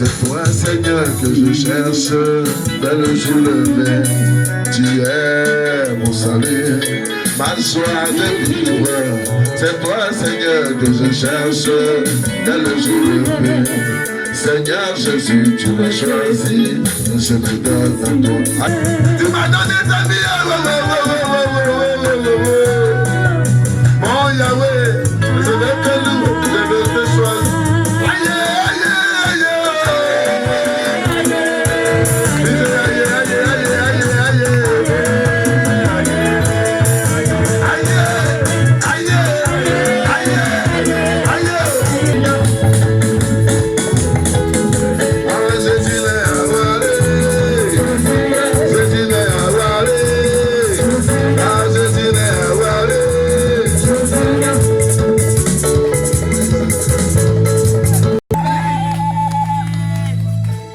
C'est toi, Seigneur, que je cherche dans le jour levé. Tu es mon salut, ma joie de vivre. C'est toi, Seigneur, que je cherche dans le jour levé. Seigneur Jésus, tu m'as choisi, je me donne à toi. Tu m'as donné ta vie, mon Yahweh, je vais te louer, je vais te choisir.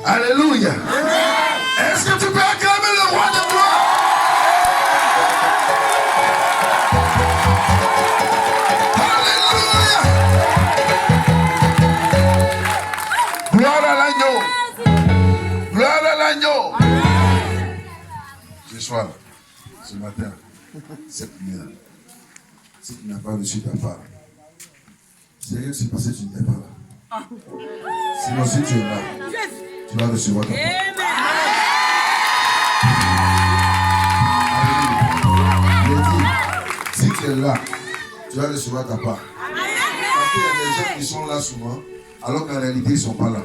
Alléluia. Est-ce que tu peux acclamer le roi de gloire? Alléluia. Gloire à l'agneau. Gloire à l'agneau. Ce soir, ce matin, cette nuit, si tu n'as pas reçu ta part, c'est rien qui s'est passé, tu n'étais pas là. Sinon, si tu es là, tu vas recevoir ta part. Je dis, si tu es là, tu vas recevoir ta part. Parce qu'il y a des gens qui sont là souvent, alors qu'en réalité, ils ne sont pas là.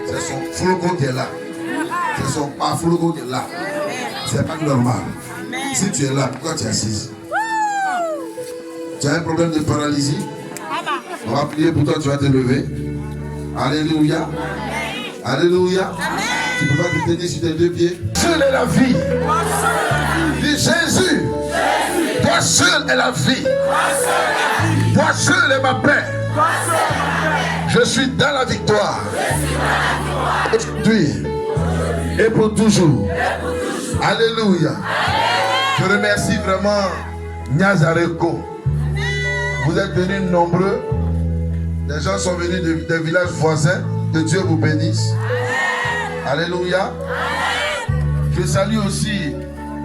C'est son floco qui est là. C'est son pas floco qui est là. C'est pas normal. Si tu es là, pourquoi tu es assise? Tu as un problème de paralysie? On va prier pour toi, tu vas te lever. Alléluia. Alléluia. Tu ne peux pas te tenir sur tes deux pieds. Seul est la vie. Dis Jésus. Toi seul est la vie. Toi seul est ma paix. Je suis dans la victoire. Aujourd'hui et pour toujours. Alléluia. Je remercie vraiment Nyazareko. Vous êtes venus nombreux. Les gens sont venus des villages voisins. Que Dieu vous bénisse. Alléluia. Je salue aussi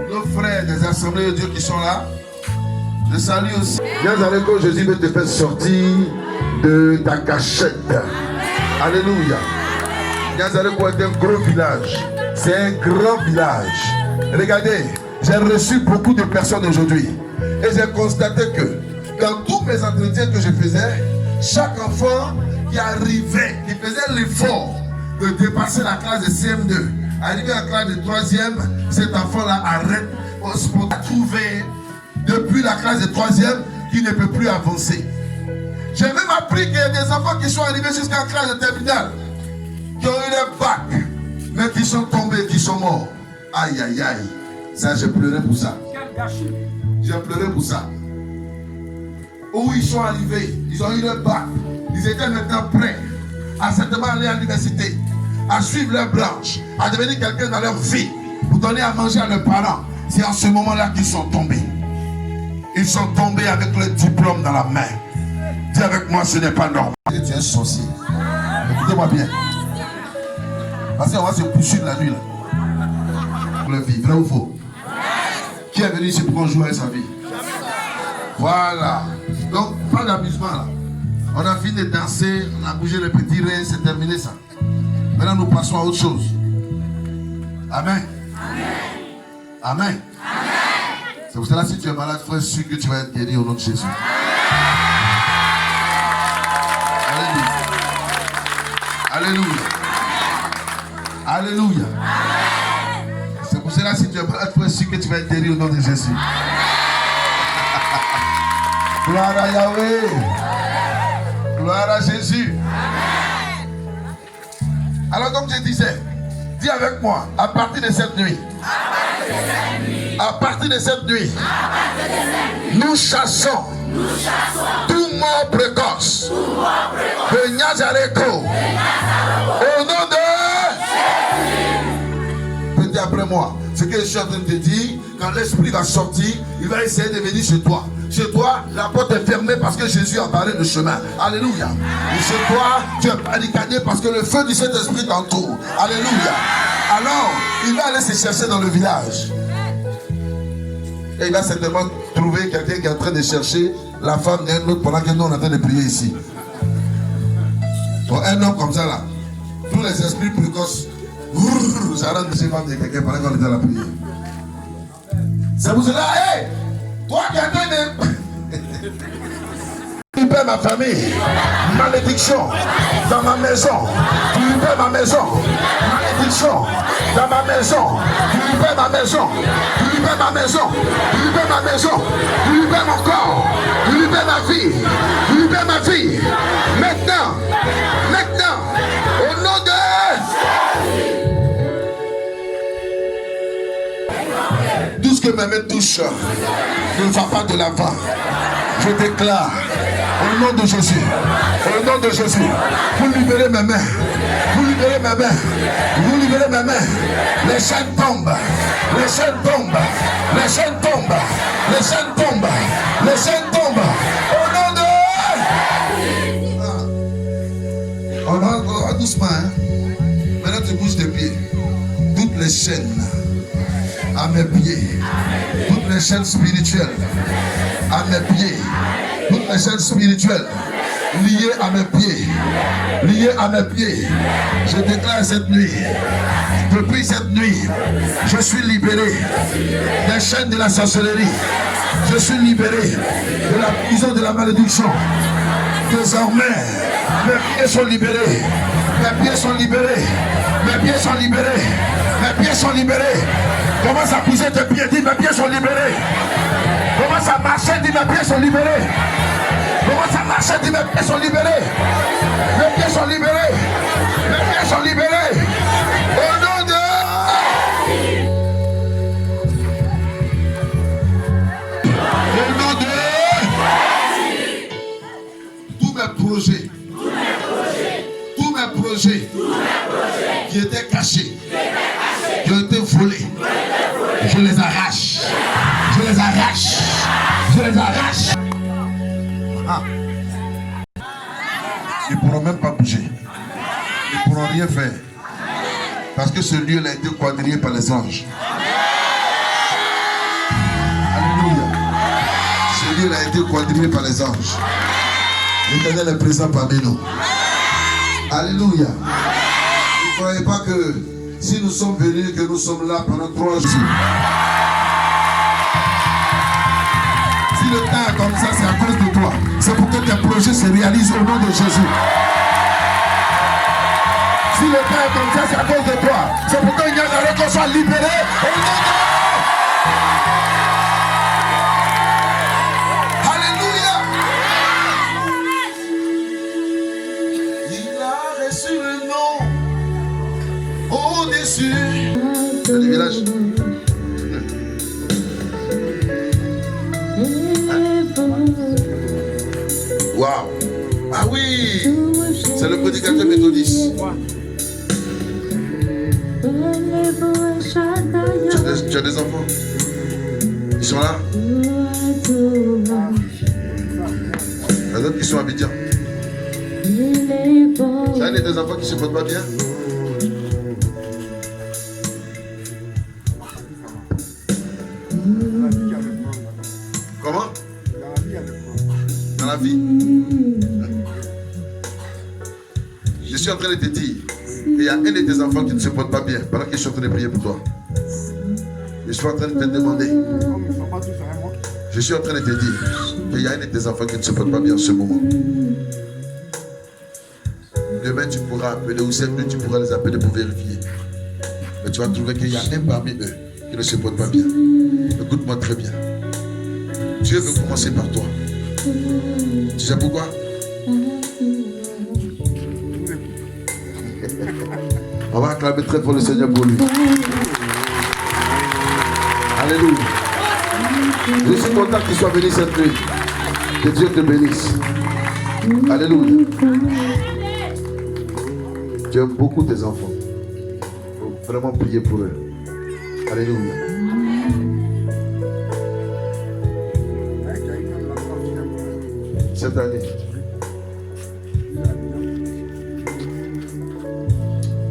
nos frères des assemblées de Dieu qui sont là. Je salue aussi. Nyazareko, Jésus veut te faire sortir de ta cachette. Alléluia. Nyazareko est un gros village. C'est un grand village. Regardez, j'ai reçu beaucoup de personnes aujourd'hui. Et j'ai constaté que dans tous mes entretiens que je faisais, chaque enfant qui arrivait, qui faisait l'effort de dépasser la classe de CM2, arrivé à la classe de 3e, cet enfant-là arrête pour trouver depuis la classe de 3e qui ne peut plus avancer. J'ai même appris qu'il y a des enfants qui sont arrivés jusqu'à la classe de terminale, qui ont eu des bacs, mais qui sont tombés, qui sont morts. Aïe, aïe, aïe. Ça, j'ai pleuré pour ça. J'ai pleuré pour ça. Où ils sont arrivés, ils ont eu le bac. Ils étaient maintenant prêts à certainement aller à l'université, à suivre leurs branches, à devenir quelqu'un dans leur vie, pour donner à manger à leurs parents. C'est en ce moment-là qu'ils sont tombés. Ils sont tombés avec le diplôme dans la main. Dis avec moi, ce n'est pas normal. Tu es un sorcier. Écoutez-moi bien. Parce qu'on va se poursuivre la nuit là. Pour le vivre, vrai ou faux? Qui est venu ici pour qu'on joue avec sa vie? Voilà. Donc, pas d'amusement là. On a fini de danser, on a bougé le petit rein, c'est terminé ça. Maintenant, nous passons à autre chose. Amen. Amen. Amen. C'est pour cela, si tu es malade, frère, je suis sûr que tu vas être guéri au nom de Jésus. Alléluia. Alléluia. Alléluia. C'est pour cela, si tu es malade, frère, je suis sûr que tu vas être guéri au nom de Jésus. Gloire à Yahweh. Gloire à Jésus. Alors comme je disais, dis avec moi, à partir de cette nuit, à partir de cette nuit, nous chassons tout mort précoce de Nyazareko au nom de Jésus. Petit après moi, ce que je suis en train de te dire, quand l'esprit va sortir, il va essayer de venir chez toi. Chez toi, la porte est fermée parce que Jésus a barré le chemin. Alléluia. Et chez toi, tu es barricadé parce que le feu du Saint-Esprit t'entoure. Alléluia. Alors, il va aller se chercher dans le village. Et il va certainement trouver quelqu'un qui est en train de chercher la femme d'un autre pendant que nous on est en train de prier ici. Donc, un homme comme ça là, tous les esprits précoces, ça rentre de chez femmes de quelqu'un pendant qu'on est dans la prière. C'est pour cela, hé, toi qui es en train de... Tu libères ma famille, malédiction dans ma maison, tu libères ma maison, malédiction dans ma maison, tu libères ma maison, tu libères ma maison, tu libères ma maison, tu libères mon corps, tu libères ma vie, tu libères ma vie. Maintenant, au nom de... Tout ce que mes mains touchent ne va pas de l'avant. Je déclare au nom de Jésus, vous libérez mes mains, vous libérez mes mains, vous libérez mes mains. Les chaînes tombent, les chaînes tombent, les chaînes tombent, les chaînes tombent, les chaînes tombent. Au nom de... On va doucement, hein. Maintenant tu bouges tes pieds. Toutes les chaînes à mes pieds, toutes les chaînes spirituelles à mes pieds, toutes les chaînes spirituelles liées à mes pieds, je déclare cette nuit, depuis cette nuit, je suis libéré des chaînes de la sorcellerie, je suis libéré de la prison de la malédiction. Désormais, mes pieds sont libérés, mes pieds sont libérés, mes pieds sont libérés, mes pieds sont libérés. Commence à pousser tes pieds, dis mes pieds sont libérés. Commence à marcher, dis mes pieds sont libérés. Commence à marcher, dis mes pieds sont libérés. Mes pieds sont libérés. Mes pieds sont libérés. Au nom de... Au nom de... Tous mes projets qui étaient cachés, qui ont été volés, je les arrache. Ah. Ils ne pourront même pas bouger. Ils ne pourront rien faire. Parce que ce lieu a été quadrillé par les anges. Alléluia. Ce lieu a été quadrillé par les anges. L'Éternel est présent parmi nous. Alléluia. Ne croyez pas que si nous sommes venus, que nous sommes là pendant 3 jours. Si le temps est comme ça, c'est à cause de toi. C'est pour que tes projets se réalisent au nom de Jésus. Si le temps est comme ça, c'est à cause de toi. C'est pour que Nazareth soit libéré au nom de... Alléluia. Il a reçu le nom au-dessus. C'est le village. Waouh. Ah oui. C'est le prédicateur méthodiste. Tu as des enfants? Ils sont là? Il y a d'autres qui sont à Abidjan. Tu as des enfants qui ne se portent pas bien? Comment? Dans la vie. Je suis en train de te dire qu'il y a un de tes enfants qui ne se porte pas bien pendant que je suis en train de prier pour toi. Je suis en train de te demander. Je suis en train de te dire qu'il y a un de tes enfants qui ne se porte pas bien en ce moment. Demain tu pourras appeler, ou cette nuit tu pourras les appeler pour vérifier. Mais tu vas trouver qu'il y a un parmi eux qui ne se porte pas bien. Écoute-moi très bien. Dieu veut commencer par toi. Tu sais pourquoi? On va acclamer très fort le Seigneur pour lui. Alléluia. Je suis content qu'il soit venu cette nuit. Que Dieu te bénisse. Alléluia. Tu aimes beaucoup tes enfants. Il faut vraiment prier pour eux. Alléluia. cette année.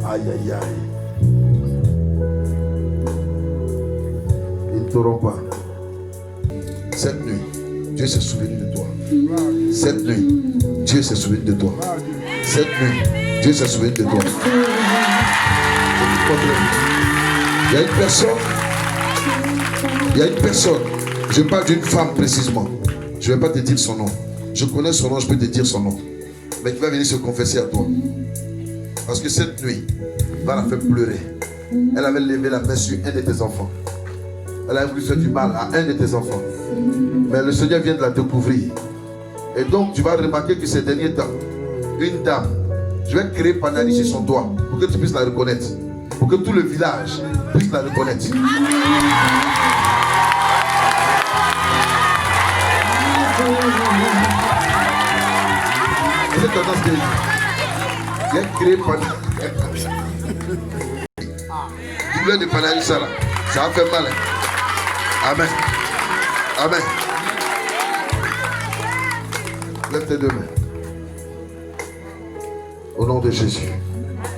Aïe, aïe, aïe. Ils ne t'auront pas. Cette nuit, Dieu s'est souvenu de toi. Cette nuit, Dieu s'est souvenu de toi. Cette nuit, Dieu s'est souvenu de toi. Il y a une personne, je parle d'une femme précisément. Je ne vais pas te dire son nom. Je connais son nom, je peux te dire son nom. Mais qui va venir se confesser à toi. Parce que cette nuit, va la faire pleurer. Elle avait levé la main sur un de tes enfants. Elle a voulu faire du mal à un de tes enfants. Mais le Seigneur vient de la découvrir. Et donc tu vas remarquer que ces derniers temps, une dame, je vais créer Panali sur son doigt pour que tu puisses la reconnaître. Pour que tout le village puisse la reconnaître. Vous êtes tendance que il a créé Panali. Douleur de Panali, ça là. Ça a fait mal. Hein? Amen. Amen. Lève tes deux mains. Au nom de Jésus.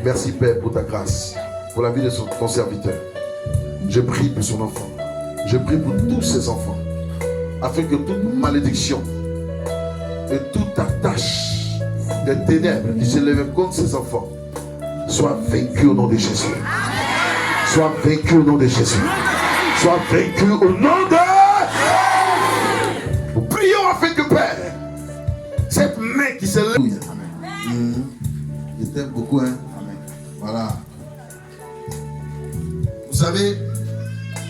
Merci Père pour ta grâce, pour la vie de ton serviteur. Je prie pour son enfant. Je prie pour tous ses enfants. Afin que toute malédiction et toute attache des ténèbres qui se lèvent contre ses enfants soit vaincue au nom de Jésus. Soit vaincue au nom de Jésus. Soit vaincue au nom de... Nous prions afin que Père, cette main qui se lève. Je t'aime beaucoup, hein. Amen. Voilà. Vous savez,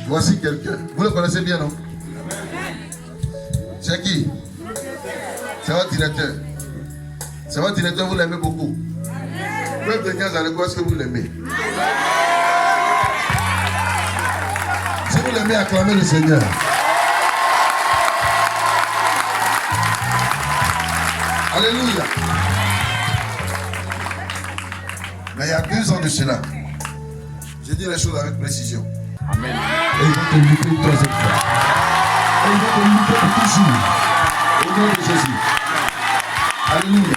voici quelqu'un. Vous le connaissez bien, non? C'est qui? C'est votre directeur. C'est votre directeur, vous l'aimez beaucoup. Même quelqu'un, est-ce que vous l'aimez? Si vous l'aimez, acclamez le Seigneur. Alléluia. Mais il y a 2 ans de cela, j'ai dit les choses avec précision. Amen. Et ils vont te lutter une 3e fois. Et ils vont te lutter pour toujours. Au nom de Jésus. Alléluia.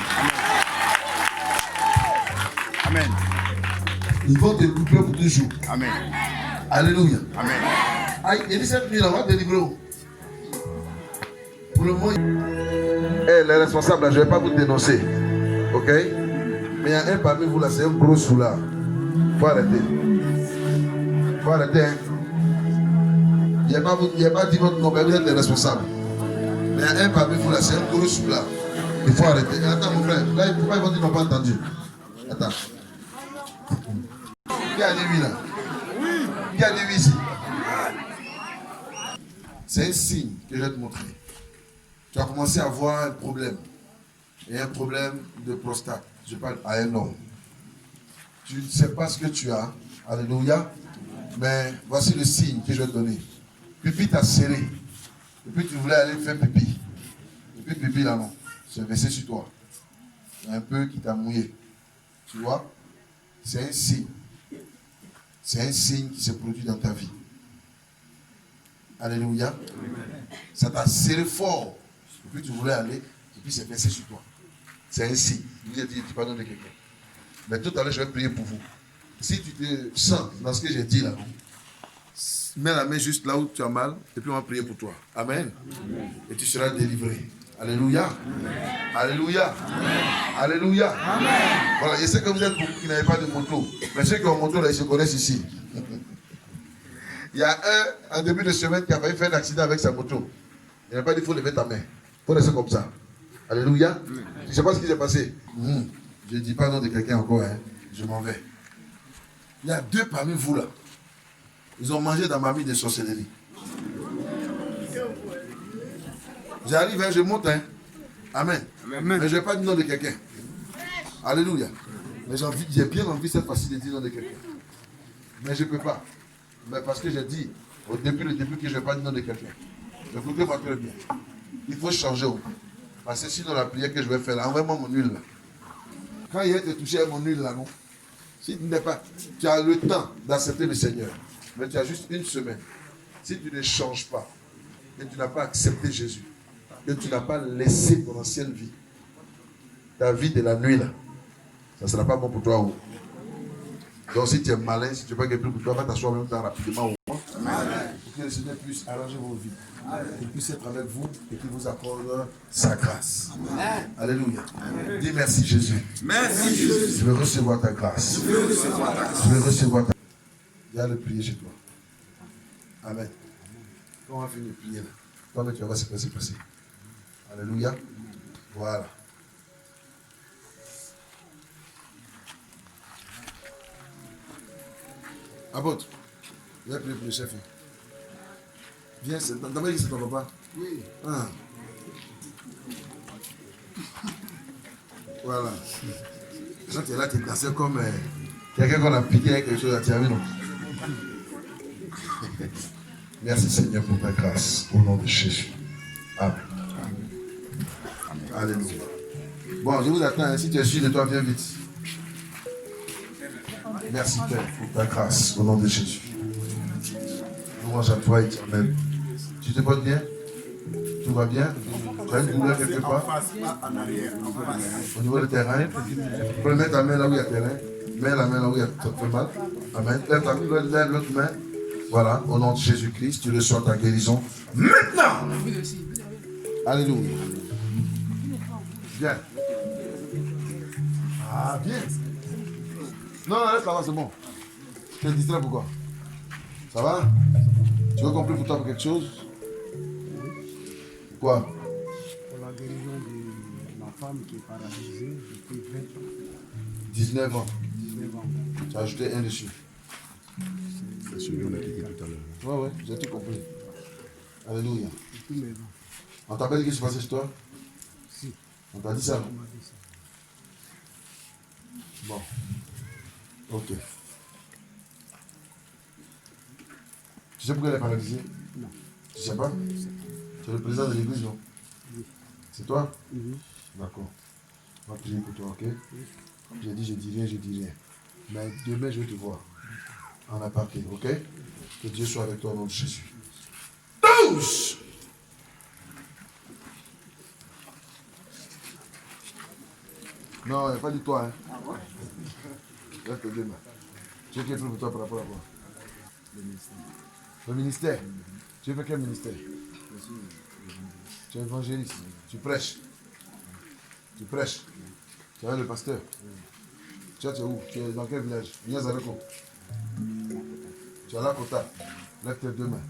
Amen. Ils vont te lutter pour toujours. Amen. Alléluia. Amen. Aïe, il dit cette nuit, on va te délivrer. Pour le moment, les responsables, là, je ne vais pas vous dénoncer. Ok? Mais il y a un parmi vous là, c'est un gros soulard. Il faut arrêter. Il faut arrêter. Hein? Il n'y a pas dit votre nom, mais vous êtes les responsables. Mais il y a un parmi vous là, c'est un gros soulard. Il faut arrêter. Attends mon frère, là, pourquoi ils vont dire qu'ils n'ont pas entendu? Attends. Qui a dit oui là? Qui a dit oui ici? C'est un signe que je vais te montrer. Tu as commencé à avoir un problème. Et un problème de prostate. Je parle à un homme. Tu ne sais pas ce que tu as. Alléluia. Mais voici le signe que je vais te donner. Pipi t'a serré. Et puis tu voulais aller faire pipi. Et puis pipi là non. C'est versé sur toi. Il y a un peu qui t'a mouillé. Tu vois? C'est un signe. C'est un signe qui se produit dans ta vie. Alléluia. Ça t'a serré fort. Et puis tu voulais aller. Et puis c'est versé sur toi. C'est un signe. Je vous ai dit, tu pardonnes de quelqu'un. Mais tout à l'heure, je vais prier pour vous. Si tu te sens dans ce que j'ai dit là, mets la main juste là où tu as mal, et puis on va prier pour toi. Amen. Amen. Et tu seras délivré. Alléluia. Amen. Alléluia. Amen. Alléluia. Amen. Voilà, je sais que vous êtes beaucoup qui n'avez pas de moto. Mais ceux qui ont moto là, ils se connaissent ici. Il y a un, en début de semaine, qui a failli faire un accident avec sa moto. Il n'a pas dit qu'il faut lever ta main. Il faut rester comme ça. Alléluia. Je ne sais pas ce qui s'est passé. Je ne dis pas nom de quelqu'un encore. Hein. Je m'en vais. Il y a 2 parmi vous là. Ils ont mangé dans ma vie de sorcellerie. J'arrive, hein, je monte. Hein. Amen. Amen. Mais je ne vais pas dire nom de quelqu'un. Alléluia. Mais j'ai bien envie cette fois-ci de dire nom de quelqu'un. Mais je ne peux pas. Mais parce que j'ai dit depuis le début que je ne vais pas dire nom de quelqu'un. Écoutez-moi très bien. Il faut changer. Parce que sinon la prière que je vais faire là, envoie-moi mon huile là. Quand il te touché à mon huile là, non? Si tu n'es pas, tu as le temps d'accepter le Seigneur. Mais tu as juste une semaine. Si tu ne changes pas et tu n'as pas accepté Jésus, que tu n'as pas laissé ton ancienne vie, ta vie de la nuit là, ça ne sera pas bon pour toi. Oh. Donc si tu es malin, si tu veux pas quelque chose pour toi, va t'asseoir même temps rapidement au moins. Pour que le Seigneur puisse arranger vos vies. Qu'il puisse être avec vous et qu'il vous accorde sa grâce. Amen. Alléluia. Amen. Dis merci Jésus. Merci Jésus. Je veux recevoir ta grâce. Je veux recevoir ta grâce. Je veux recevoir ta grâce. Viens le prier chez toi. Amen. Quand on va finir de prier là, toi tu vas voir ce qui va se passer. Alléluia. Voilà. Apôtre, viens prier pour le chef. Viens, d'abord c'est ton papa. Oui. Ah. Voilà. Quand tu es là, tu es dansé comme quelqu'un qu'on a piqué avec quelque chose à tirer, non? Merci Seigneur pour ta grâce, au nom de Jésus. Amen. Alléluia. Bon, je vous attends, si tu es sûr de toi, viens vite. Merci Père pour ta grâce, au nom de Jésus. Louange à toi, éternel. Tu te portes bien? Tout va bien? Tu as une douleur quelque part? Au niveau du terrain? Tu peux mettre ta main là où il y a terrain. Mets la main là où il y a ça te fait mal. Amen. Lève l'autre main. Voilà, au nom de Jésus-Christ, tu reçois ta guérison maintenant. Alléluia. Bien. Ah, bien. Non, reste là-bas, c'est bon. Tu es distrait pourquoi? Ça va? Tu veux qu'on prie pour toi pour quelque chose? Quoi? Pour la guérison de ma femme qui est paralysée depuis 20 ans. 19 ans. 19 ans. Tu as ajouté un dessus. C'est celui qu'on a quitté tout à l'heure. Ouais, j'ai tout compris. Alléluia. Tous mes ans. On t'a pas dit ce qui se passait chez toi? Si. On t'a dit ça? On m'a dit ça. Bon. Ok. Tu sais pourquoi elle est paralysée? Non. Tu sais pas? Tu es le président de l'église, non? Oui. C'est toi? Oui. D'accord. On va prier pour toi, ok? Oui. J'ai dit, je dis rien. Mais demain, je vais te voir. En aparté, ok? Que Dieu soit avec toi au nom de Jésus. Tous! Non, il n'y a pas dit toi, hein? Lève tes deux mains. Tu veux qu'il prie pour toi par rapport à quoi? Le ministère. Le ministère? Tu veux faire quel ministère? Tu es évangéliste. Tu prêches. Tu prêches. Tu es le pasteur. Tu es où? Tu es dans quel village? Niazareko. Tu es à Lakota. Lève tes deux mains.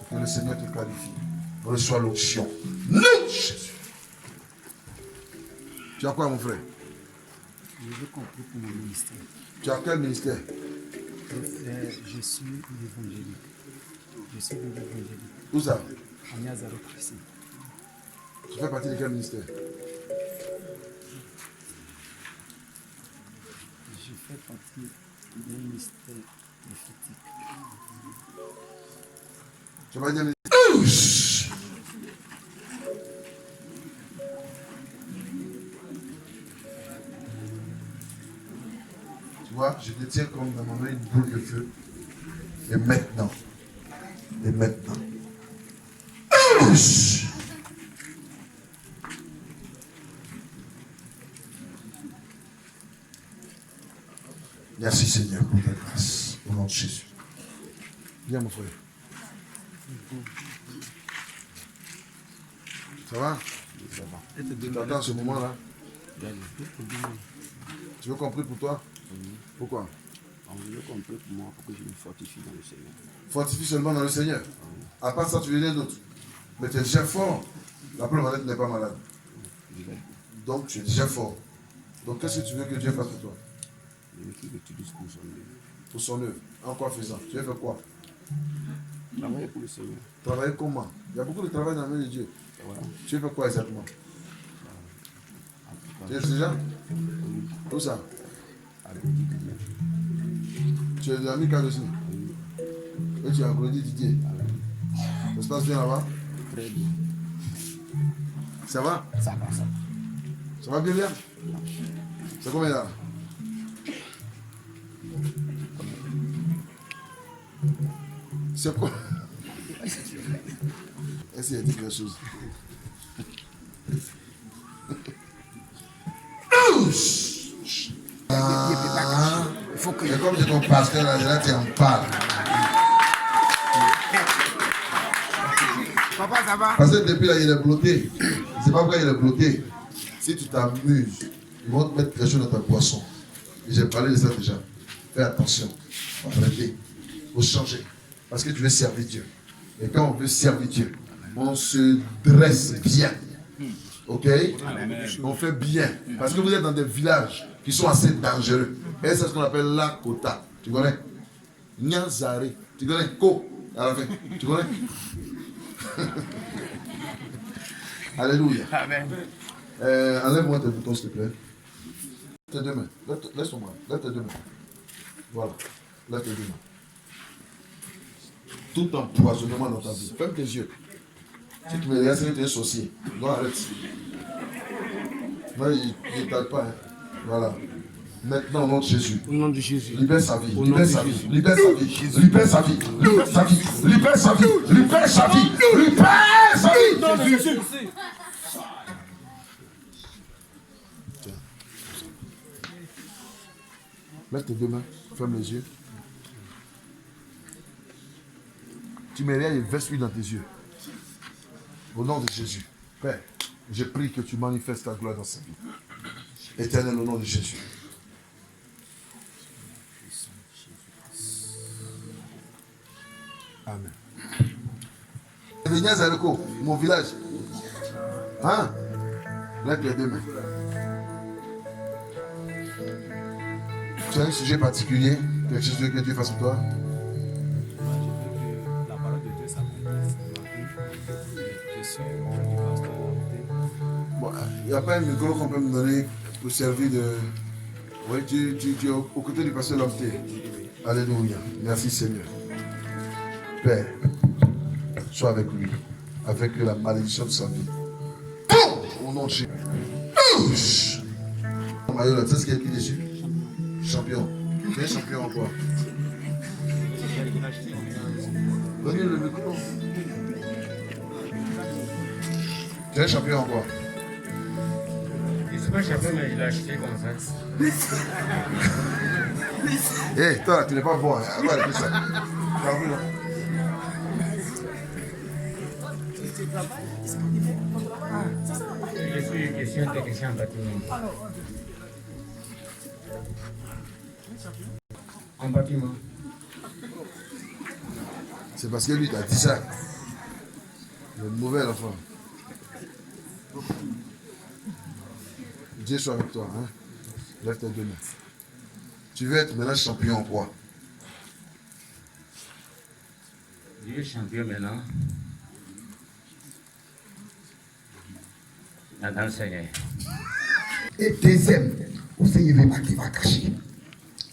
Que le Seigneur te qualifie. Reçois l'onction. Non, Jésus. Tu as quoi, mon frère? Je veux compris pour mon ministère. Tu as quel ministère? Je suis l'évangélique. Je suis l'évangélique. Où ça? À Niazareko ici. Tu fais partie de quel ministère? Je fais partie d'un ministère prophétique. Tu vas dire tu vois, je te tiens comme dans ma main une boule de feu. Et maintenant. Et maintenant. Merci Seigneur pour ta grâce. Au nom de Jésus. Viens mon frère. Ça va? Tu t'attends à ce moment-là? Tu veux qu'on prie pour toi? Pourquoi? Je veux compris pour moi pour que je me fortifie dans le Seigneur. Fortifie seulement dans le Seigneur. À part ça, tu veux rien d'autre. Mais tu es déjà fort. La preuve en est que tu n'es pas malade. Donc tu es déjà fort. Donc qu'est-ce que tu veux que Dieu fasse pour toi? Je veux qu'il utilise pour son œuvre. Pour son œuvre. En quoi faisant? Tu veux faire quoi? Travailler pour le Seigneur. Travailler comment? Il y a beaucoup de travail dans la main de Dieu. Voilà. Tu veux faire quoi exactement? Tu es déjà? Où ça? À la petite lumière. Tu es de l'amical aussi? Et tu as applaudi Didier? Ça se passe bien là-bas? Très bien. Ça va? Ça va, ça va. Ça va bien bien? C'est combien là? C'est quoi? Est-ce qu'il y a dit quelque chose? Et comme c'est ton pasteur, là, tu en parles. Papa, ça va? Parce que depuis là, il est bloqué. C'est pas pourquoi il est bloqué. Si tu t'amuses, ils vont te mettre quelque chose dans ta boisson. Et j'ai parlé de ça déjà. Fais attention. Il faut arrêter. Il faut changer. Parce que tu veux servir Dieu. Et quand on veut servir Dieu, on se dresse bien. Ok? On fait bien. Parce que vous êtes dans des villages qui sont assez dangereux. Et c'est ce qu'on appelle la Kota. Tu connais? Nyanzare. Tu connais? Ko. À la fin. Tu connais? Alléluia. Amen. Enlève-moi tes boutons, s'il te plaît. Tes deux mains. Laisse ton bras. Lève tes deux mains. Voilà. Lève tes deux mains. Tout empoisonnement dans ta vie. Ferme tes yeux. Si tu me regardes, c'est que tu es sorcier. Non, arrête. Non, il ne t'aide pas. Hein. Voilà. Maintenant, au nom de Jésus. Au nom de Jésus. Libère sa vie. Au nom Libère de sa vie. Jésus. Libère sa vie. Libère sa vie. Libère sa vie. Libère sa vie. Libère sa vie. Libère sa vie. Au nom de Jésus. Lève tes deux mains. Ferme les yeux. Tu mets rien et verse-lui dans tes yeux. Au nom de Jésus. Père, je prie que tu manifestes ta gloire dans sa vie. Éternel, au nom de Jésus. Amen. Vignaz Aleko, mon village. Hein? Lève les deux mains. Tu as un sujet particulier, quelque chose que Dieu fasse pour toi? La parole de Dieu s'accomplisse. Je suis du pasteur. Bon, il n'y a pas un micro qu'on peut me donner pour servir de... Oui, tu es aux côtés du pasteur Lomté. Alléluia. Merci Seigneur. Père, sois avec lui, avec la malédiction de sa vie. Au nom de Jésus. Maillot, tu sais ce qu'il y a écrit dessus? Champion. Tu es champion en quoi? Donnez le micro. Tu es champion en quoi? Je ne suis pas champion, mais je l'ai acheté comme ça. Hé, toi, tu n'es pas bon. On va arrêter ça. T'as vu là? Je suis question technicien en bâtiment. En bâtiment. C'est parce que lui t'a dit ça. Le mauvais enfant. Dieu soit avec toi. Hein? Lève tes deux mains. Tu veux être maintenant champion en quoi? Je suis champion maintenant. Dans le Seigneur. Et deuxième, vous savez qui va cacher.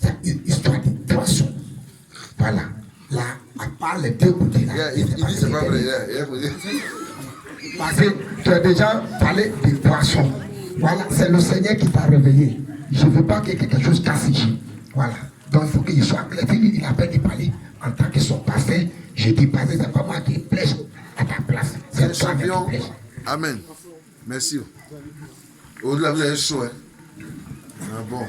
C'est une histoire de poisson. Voilà. Là, à part les deux côtés là. Yeah, il dit c'est pas vrai. Yeah. Parce que tu as déjà parlé de poisson. Voilà, c'est le Seigneur qui t'a réveillé. Je ne veux pas que quelque chose casse ici. Voilà. Donc il faut qu'il soit clair. Il a peur de parler en tant que son pasteur. Je dis pas, c'est pas moi qui plaise à ta place. C'est toi qui Champion. plaise. Amen. Merci. Au-delà, vous avez chaud, hein? Ah bon.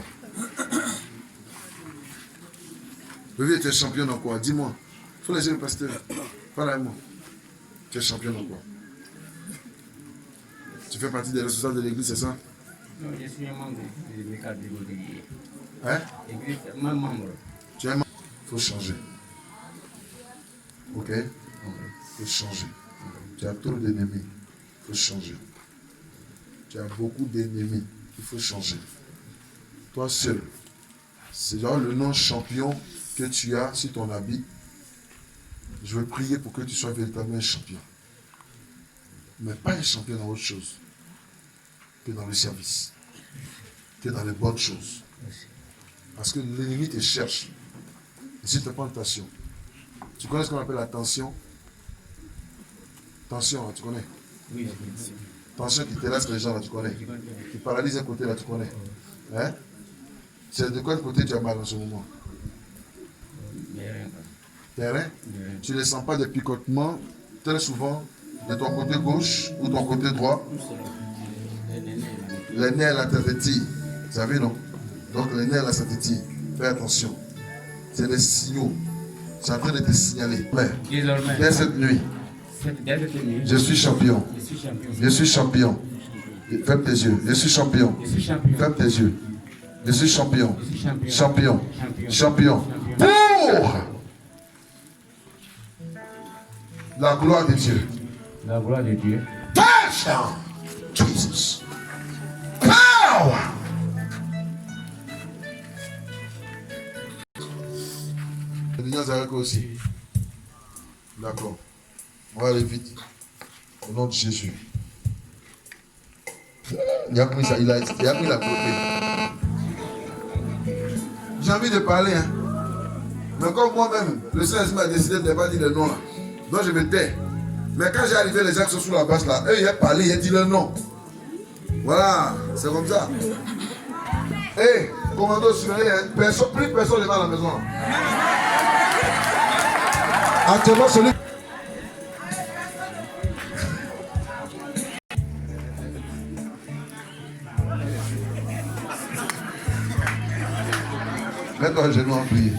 Levier, tu es champion dans quoi? Dis-moi. Il faut laisser le pasteur. Parle avec moi. Tu es champion dans quoi? Tu fais partie des responsables de l'église, c'est ça? Non, je suis un membre de l'Église de Hein? Église, un membre. Tu es un membre. Il faut changer. Ok? Il faut changer. Tu as trop d'ennemis. Il faut changer. Tu as beaucoup d'ennemis. Il faut changer. Toi seul. C'est genre le nom champion que tu as sur ton habit. Je veux prier pour que tu sois véritablement un champion. Mais pas un champion dans autre chose que dans le service. Que dans les bonnes choses. Parce que l'ennemi te cherche. Et s'il te prend tension. Tu connais ce qu'on appelle la tension? Tension, là, tu connais? Oui, Tension qui terrasse les gens, là, tu connais? Qui paralyse un côté, là, tu connais? Hein? C'est de quel côté tu as mal en ce moment? Terrain? Tu ne sens pas de picotement très souvent de ton côté gauche ou ton côté droit? Les nerfs, là, ça te tire. Vous savez, non? Donc, les nerfs, là, ça te tire. Fais attention. C'est des signaux. C'est en train de te signaler. Mais Désormais, dès cette nuit, dès cette nuit, je suis champion. je suis champion. Je suis champion. Ferme tes yeux. Je suis champion. Je suis champion. Ferme tes yeux. Je suis champion. Je suis champion. Champion. Champion. Champion. Pour la gloire de Dieu. La gloire de Dieu. Touchdown. Jesus. Power. Le Nazareth aussi. D'accord. On va aller vite. Au nom de Jésus. Il a pris ça, il a pris la côté. J'ai envie de parler, hein. Mais comme moi-même, le Seigneur m'a décidé de ne pas dire le nom là. Donc je me tais. Mais quand j'ai arrivé, les gens qui sont sous la bâche là, eux, ils ont parlé, ils ont dit le nom. Voilà, c'est comme ça. Hé, commando surveillé, plus personne ne va à la maison. Actuellement, celui. Mets-toi à genoux en prier.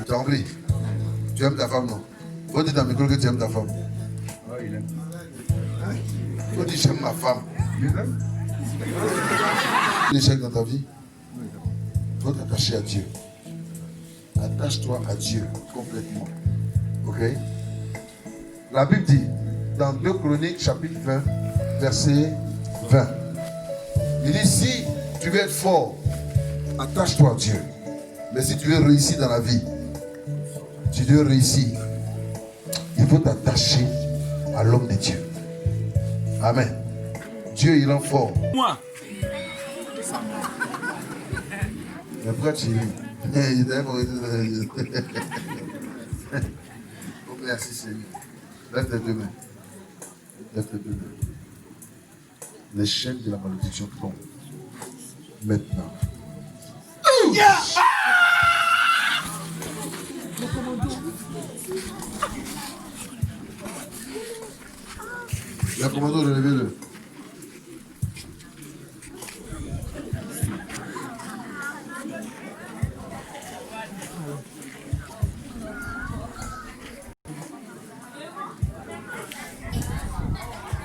Tu as oublié. Tu aimes ta femme, non? Faut dire dans le micro que tu aimes ta femme. Ah, il aime. Faut dire j'aime ma femme. Il aime. L'échec dans ta vie, il faut t'attacher à Dieu. Attache-toi à Dieu complètement. Ok? La Bible dit, dans 2 Chroniques, chapitre 20, verset 20, il dit, si tu veux être fort, attache-toi à Dieu. Mais si tu veux réussir dans la vie, tu veux réussir, il faut t'attacher à l'homme de Dieu. Amen. Dieu, il rend fort. Moi. Mais pourquoi tu ris? Oh, merci Seigneur. Lève tes deux mains. Lève tes deux mains. Les chaînes de la malédiction tombent. Maintenant. Yeah. La commando, relevez-le.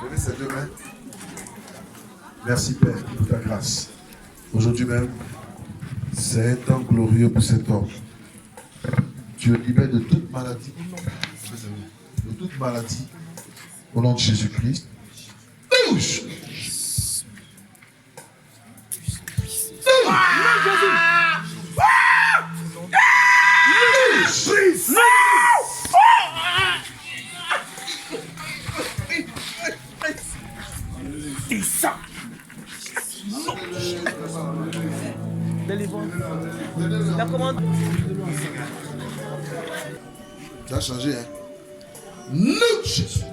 Levez ses deux mains. Merci Père pour ta grâce. Aujourd'hui même, c'est un temps glorieux pour cet homme. Tu le libères de toute maladie. De toute maladie. Au nom de Jésus-Christ. Bouge! La commande. Ça a changé, hein? Non, Jésus.